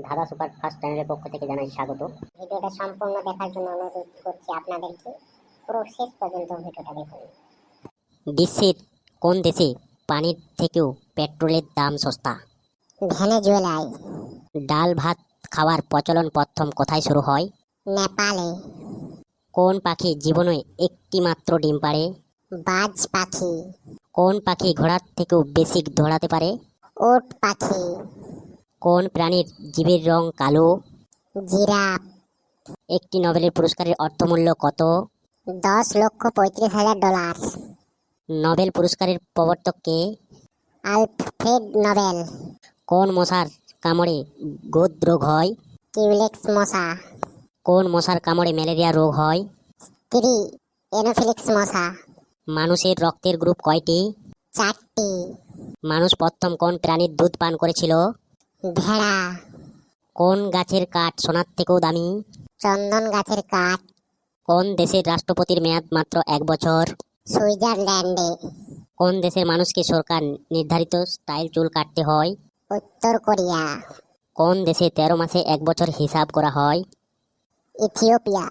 ধাঁধা সুপারফাস্ট চ্যানেলের পক্ষ থেকে জানাই স্বাগত। ভিডিওটা সম্পূর্ণ দেখার জন্য অনুরোধ করছি আপনাদেরকে, পুরো শেষ পর্যন্ত ভিডিওটা দেখুন। বিশ্বের কোন দেশে পানির থেকেও পেট্রোলের দাম সস্তা? ভেনেজুয়েলায়। ডাল ভাত খাওয়ার প্রচলন প্রথম কোথায় শুরু হয়? নেপালে। কোন পাখি জীবনে একটি মাত্র ডিম পাড়ে? বাজ পাখি। কোন পাখি ঘোড়ার থেকেও বেশি দৌড়াতে পারে? উট পাখি। কোন প্রাণীর জীবের রং কালো? জিরাফ। একটি নোবেল পুরস্কারের অর্থমূল্য কত? $10,35,000। নোবেল পুরস্কারের প্রবর্তক কে? Alfred Nobel. কোন মশার কামড়ে গোদ রোগ হয়? কিউলেক্স মশা। কোন মশার কামড়ে ম্যালেরিয়া রোগ হয়? স্ত্রী এনোফিলিক্স মশা। মানুষের রক্তের গ্রুপ কয়টি? 4টি। মানুষ প্রথম কোন প্রাণীর দুধ পান করেছিল? ভেড়া। কোন গাছের কাঠ সোনার থেকেও দামি? চন্দন গাছের কাঠ। কোন দেশের রাষ্ট্রপতির মেয়াদ মাত্র 1 বছর? সুইজারল্যান্ডে। কোন দেশের মানুষকে সরকার নির্ধারিত স্টাইল চুল কাটতে হয়? উত্তর কোরিয়া। কোন দেশে 13 মাসে 1 বছর হিসাব করা হয়? ইথিওপিয়া।